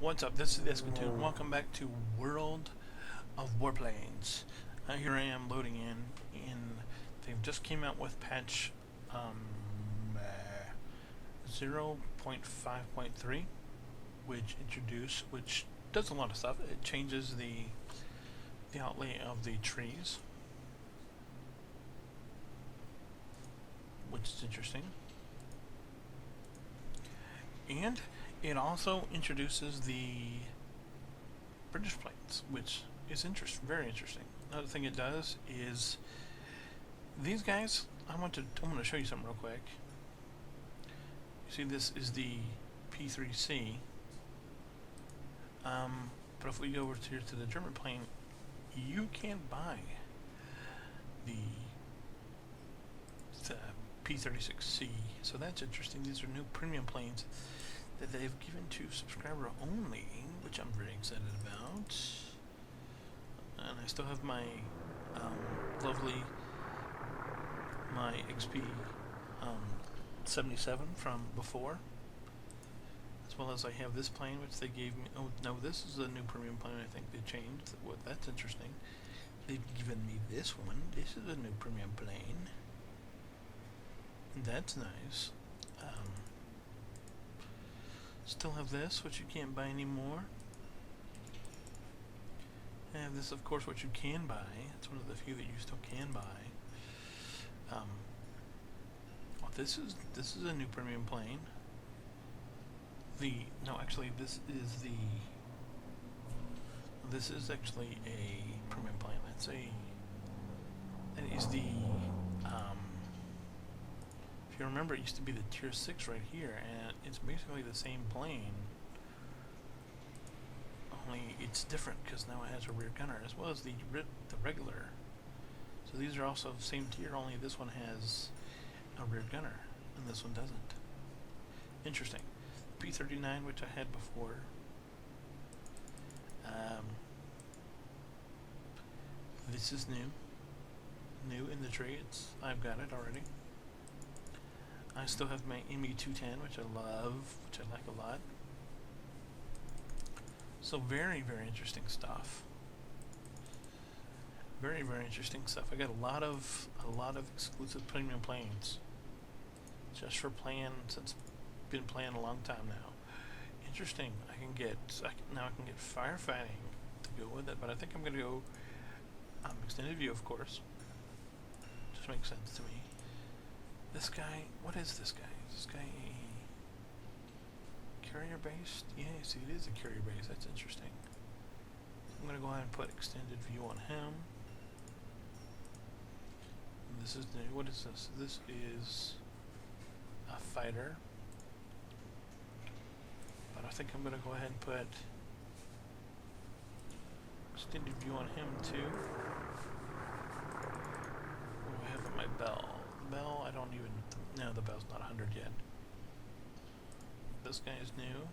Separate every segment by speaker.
Speaker 1: What's up? This is TheEskatun. Welcome back to World of Warplanes. Here I am loading in. They just came out with patch 0.5.3, which does a lot of stuff. It changes the outlay of the trees, which is interesting. And it also introduces the British planes, which is very interesting. Another thing it does is these guys. I'm going to show you something real quick. You see, this is the P3C. But if we go over here to the German plane, you can buy the P36C. So that's interesting. These are new premium planes that they've given to subscriber only, which I'm very excited about. And I still have my my XP 77 from before, as well as I have this plane which they gave me. Oh no, this is a new premium plane. I think they changed. Well, that's interesting. They've given me this one. This is a new premium plane. That's nice. Still have this, which you can't buy anymore. I have this, of course, which you can buy. It's one of the few that you still can buy. Well, this is a new premium plane. This is actually a premium plane. That is the if you remember, it used to be the tier 6 right here, and it's basically the same plane, only it's different because now it has a rear gunner as well as the regular. So these are also the same tier, only this one has a rear gunner and this one doesn't. Interesting. P39, which I had before. This is new in the trades. I've got it already. I still have my ME210, which I love, which I like a lot. So very, very interesting stuff. Very, very interesting stuff. I got a lot of exclusive premium planes just for playing, since been playing a long time now. Interesting. I can get firefighting to go with it, but I think I'm gonna go extended view, of course. Just makes sense to me. This guy, what is this guy? Is this guy a carrier based? Yeah, see, it is a carrier base. That's interesting. I'm gonna go ahead and put extended view on him. And this is new. What is this? This is a fighter. But I think I'm gonna go ahead and put extended view on him too. What do I have on my bell? Bell, I don't even. No, the bell's not 100 yet. This guy is new,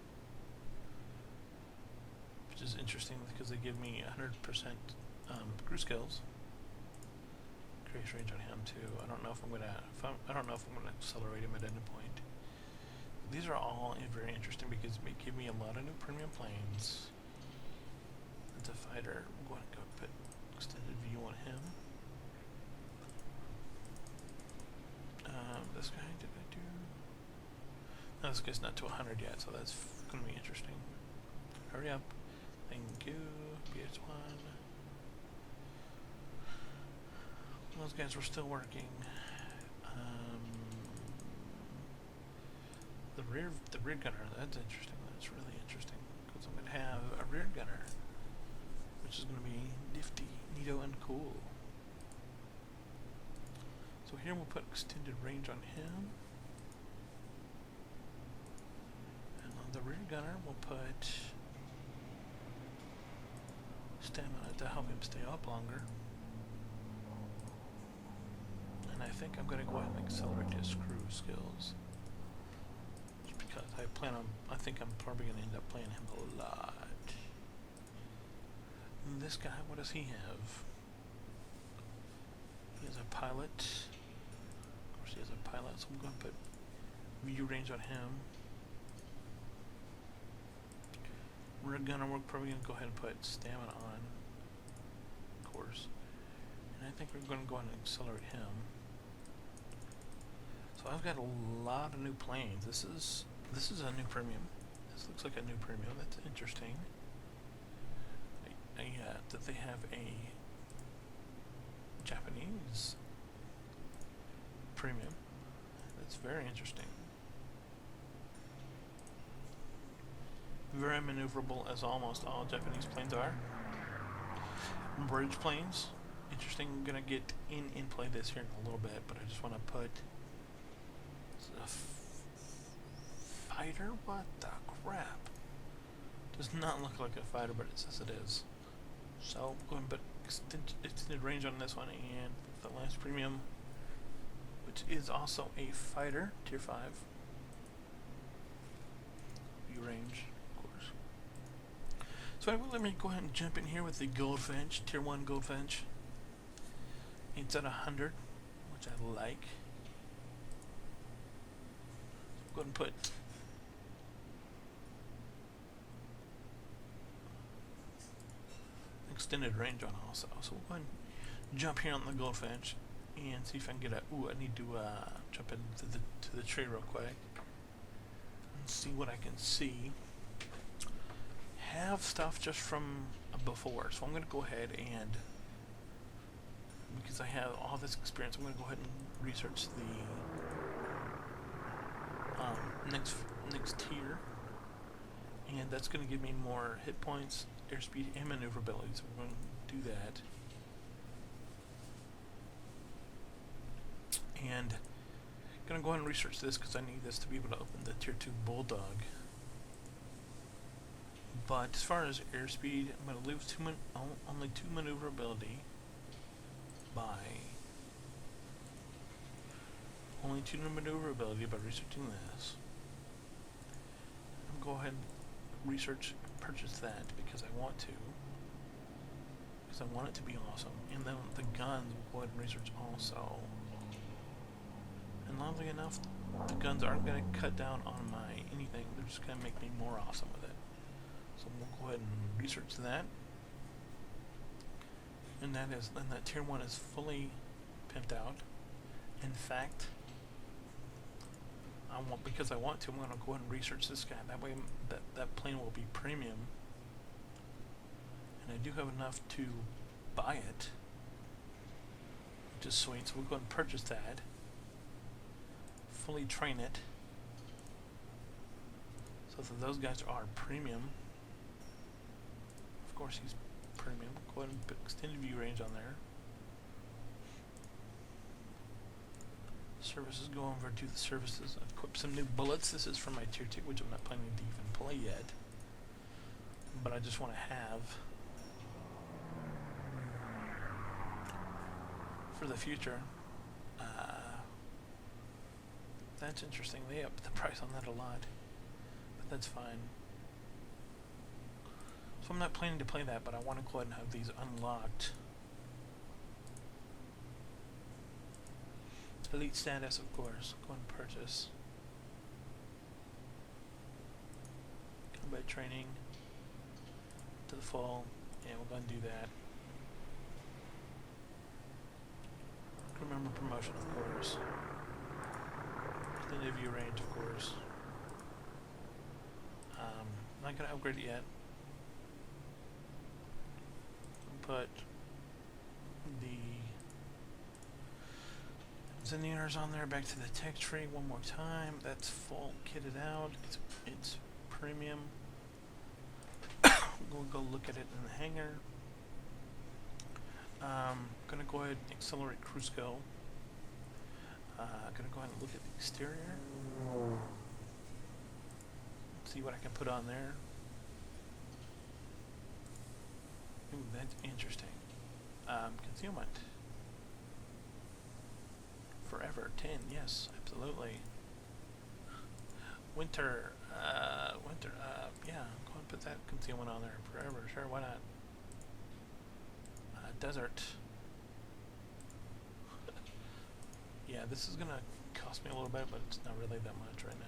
Speaker 1: which is interesting because they give me 100% crew skills. Increase range on him too. I don't know if I'm gonna accelerate him at any point. These are all very interesting because they give me a lot of new premium planes. It's a fighter. I'm going to go put extended view on him. This guy, did I do? No, this guy's not to 100 yet, so that's going to be interesting. Hurry up. Thank you. PS1. Those guys were still working. The rear gunner, that's interesting. That's really interesting. Because I'm going to have a rear gunner, which is going to be nifty, neato, and cool. So here we'll put extended range on him. And on the rear gunner we'll put stamina to help him stay up longer. And I think I'm going to go ahead and accelerate his crew skills. Just because I think I'm probably going to end up playing him a lot. And this guy, what does he have? He has a pilot. Of course he has a pilot, so I'm going to put view range on him. we're probably gonna go ahead and put stamina on, of course, and I think we're gonna go ahead and accelerate him. So I've got a lot of new planes. This is a new premium. This looks like a new premium. That's interesting. That they have a Japanese premium. That's very interesting. Very maneuverable, as almost all Japanese planes are. Bridge planes. Interesting. I'm gonna get in play this here in a little bit, but I just want to put a fighter. What the crap? Does not look like a fighter, but it says it is. So go ahead and put extended range on this one, and the last premium, which is also a fighter, tier 5. View range, of course. So anyway, let me go ahead and jump in here with the Goldfinch, tier 1 Goldfinch. It's at 100, which I like. So go ahead and put extended range on also. So we'll go ahead and jump here on the Goldfinch and see if I can get a. Ooh, I need to jump into the tree real quick and see what I can see. Have stuff just from before, so I'm going to go ahead and, because I have all this experience, I'm going to go ahead and research the next tier, and that's going to give me more hit points, airspeed, and maneuverability. So we're going to do that. And I'm going to go ahead and research this because I need this to be able to open the tier 2 Bulldog. But as far as airspeed, I'm going to lose only 2 maneuverability by researching this. I'm going to go ahead and purchase that because I want to. Because I want it to be awesome. And then the guns, we'll go ahead and research also. And oddly enough, the guns aren't going to cut down on my anything. They're just going to make me more awesome with it. So we'll go ahead and research that. And that tier 1 is fully pimped out. In fact, because I want to, I'm going to go ahead and research this guy. That way that plane will be premium. And I do have enough to buy it, which is sweet. So we'll go ahead and purchase that. Fully train it. So that those guys are premium. Of course he's premium. Go ahead and put extended view range on there. Services, go over to the services. Equip some new bullets. This is from my tier 2, which I'm not planning to even play yet. But I just want to have for the future. That's interesting. They upped the price on that a lot. But that's fine. So I'm not planning to play that, but I want to go ahead and have these unlocked. Elite status, of course. Go ahead and purchase. Combat training to the full. Yeah, we're going to do that. Remember promotion, of course. Extended view range, of course. Not going to upgrade it yet. Put the Zenniers on there. Back to the tech tree one more time. That's full kitted out. It's premium. We'll go look at it in the hangar. Gonna go ahead and accelerate Cruisco. Gonna go ahead and look at the exterior. See what I can put on there. Ooh, that's interesting. Concealment. Forever 10, yes, absolutely. Winter, yeah, go ahead and put that concealment on there. Forever, sure, why not? Desert. Yeah, this is gonna cost me a little bit, but it's not really that much right now.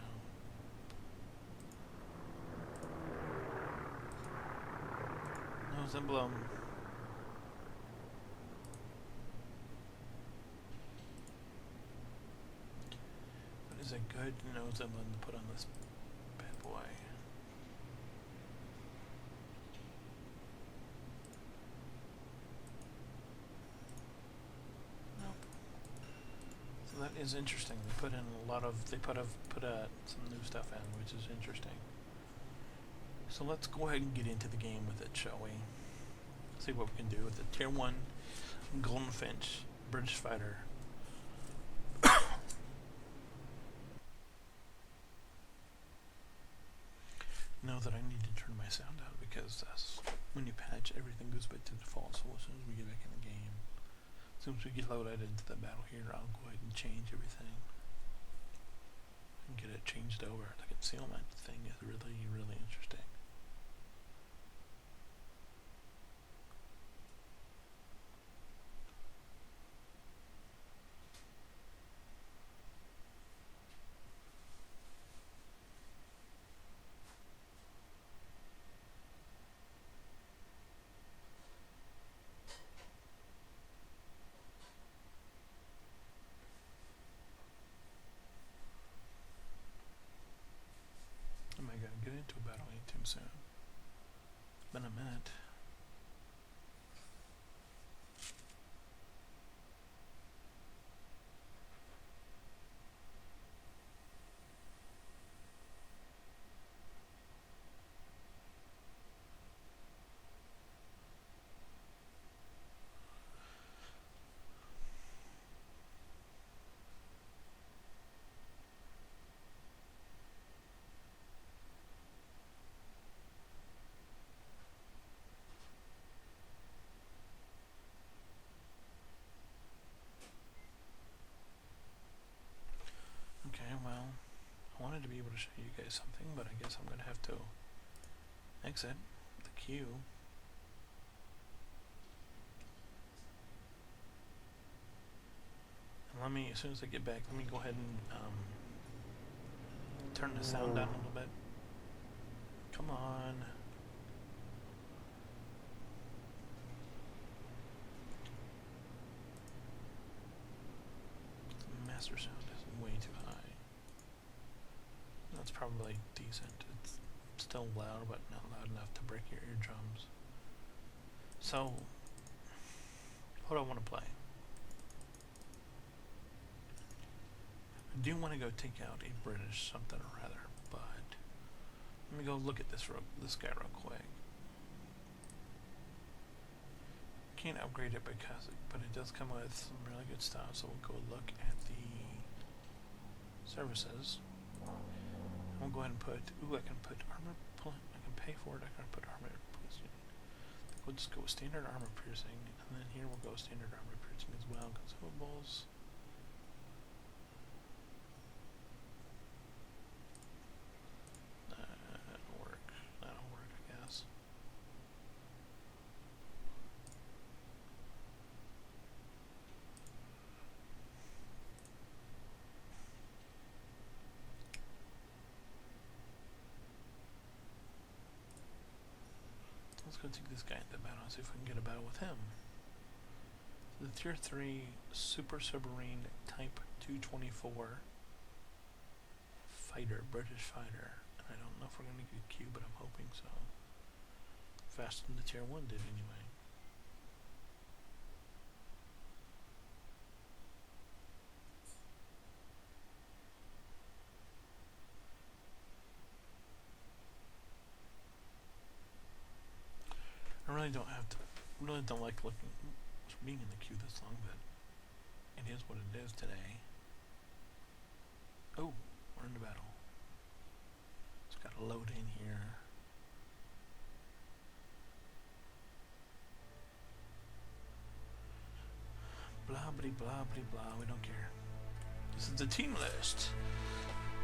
Speaker 1: nose emblem. What is a good nose emblem to put on this bad boy? Nope. So that is interesting. They put in a lot of, some new stuff in, which is interesting. So let's go ahead and get into the game with it, shall we? See what we can do with the Tier 1 Golden Finch British fighter. Know that I need to turn my sound out because when you patch, everything goes back to default. So as soon as we get back in the game, as soon as we get loaded into the battle here, I'll go ahead and change everything and get it changed over. The concealment thing is really, really interesting. Get into a battle anytime soon. It's been a minute. I wanted to be able to show you guys something, but I guess I'm going to have to exit the queue. And let me, as soon as I get back, let me go ahead and turn the sound down a little bit. Come on. The master sound is way too high. That's probably decent. It's still loud, but not loud enough to break your eardrums. So, what do I want to play? I do want to go take out a British something or other, but let me go look at this guy real quick. Can't upgrade it because, but it does come with some really good stuff. So we'll go look at the services. We'll go ahead and put, I can put armor, I can pay for it, I can put armor piercing. We'll just go with standard armor piercing, and then here we'll go standard armor piercing as well, consumables. That'll work, I guess. Let's go take this guy into battle and see if we can get a battle with him. So the Tier 3 Super Submarine Type 224 fighter, British fighter. And I don't know if we're going to get a Q, but I'm hoping so. Faster than the Tier 1 did anyway. I really don't like being in the queue this long, but it is what it is today. Oh, we're in the battle. It's got to load in here. Blah blah blah blah blah. We don't care. This is the team list.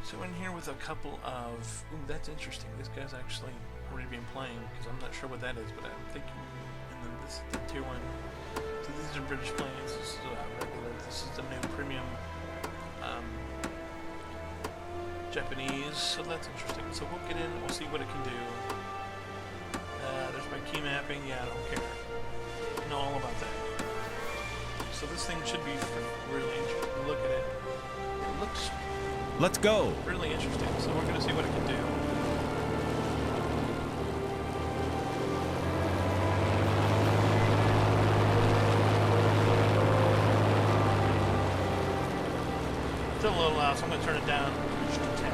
Speaker 1: So in here with a couple of, ooh, that's interesting. This guy's actually already been playing, because I'm not sure what that is, but I'm thinking, and then this is the Tier 1. So these are British planes, this is regular, this is the new premium Japanese, so that's interesting. So we'll get in, we'll see what it can do. There's my key map. mapping, yeah, I don't care. I know all about that. So this thing should be really interesting. Look at it. It looks
Speaker 2: Let's go.
Speaker 1: really interesting. So we're going to see what it can do. Still a little loud, so I'm going to turn it down just a tad.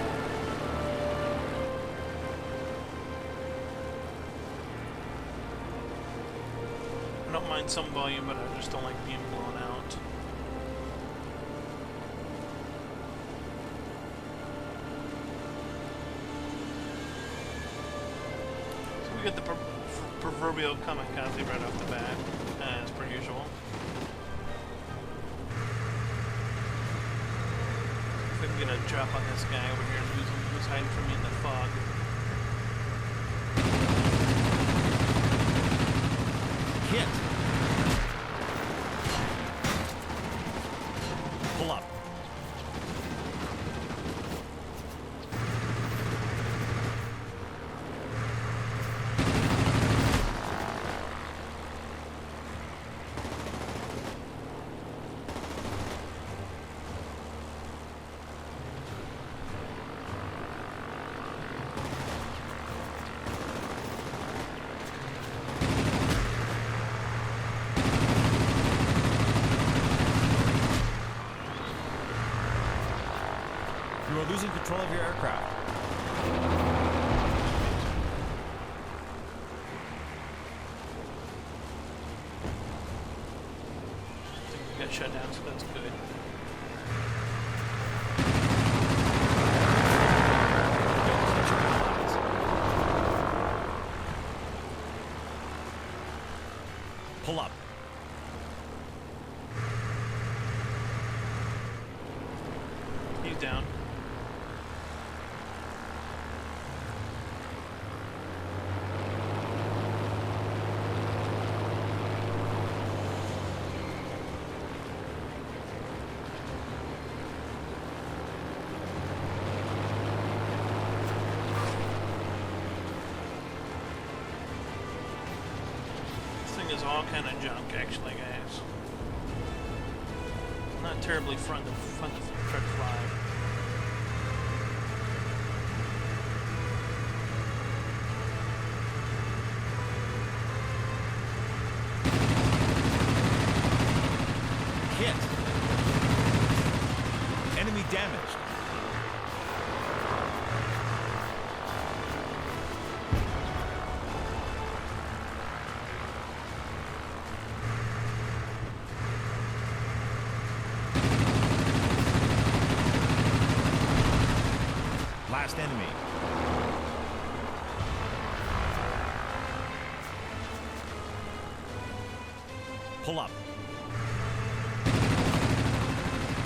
Speaker 1: I don't mind some volume, but I just don't like being blown out. So we get the proverbial kamikaze right off the bat, as per usual. If I'm gonna drop on this guy over here who's hiding from me in the fog.
Speaker 2: Hit. Pull up. You are losing control of your aircraft.
Speaker 1: I think we got shut down, so that's good.
Speaker 2: Don't hit your allies. Pull up.
Speaker 1: He's down. This thing is all kind of junk, actually, guys. Not terribly fun to try to fly.
Speaker 2: Hit. Enemy damaged. Last enemy. Pull up.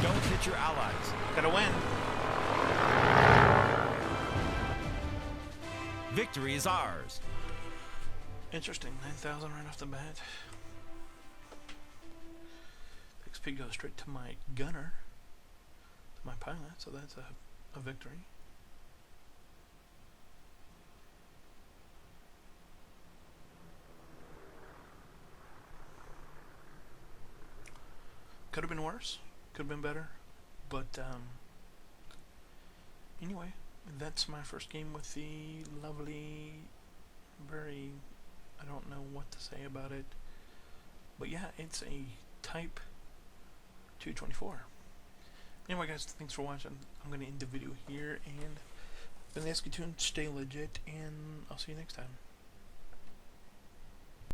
Speaker 2: Don't hit your allies.
Speaker 1: Gotta win.
Speaker 2: Victory is ours.
Speaker 1: Interesting. 9,000 right off the bat. XP goes straight to my gunner, to my pilot, so that's a victory. Could have been worse. Could have been better. But anyway, that's my first game with the lovely, very, I don't know what to say about it. But yeah, it's a Type 224. Anyway guys, thanks for watching. I'm going to end the video here, and been TheEskatun, stay legit, and I'll see you next time.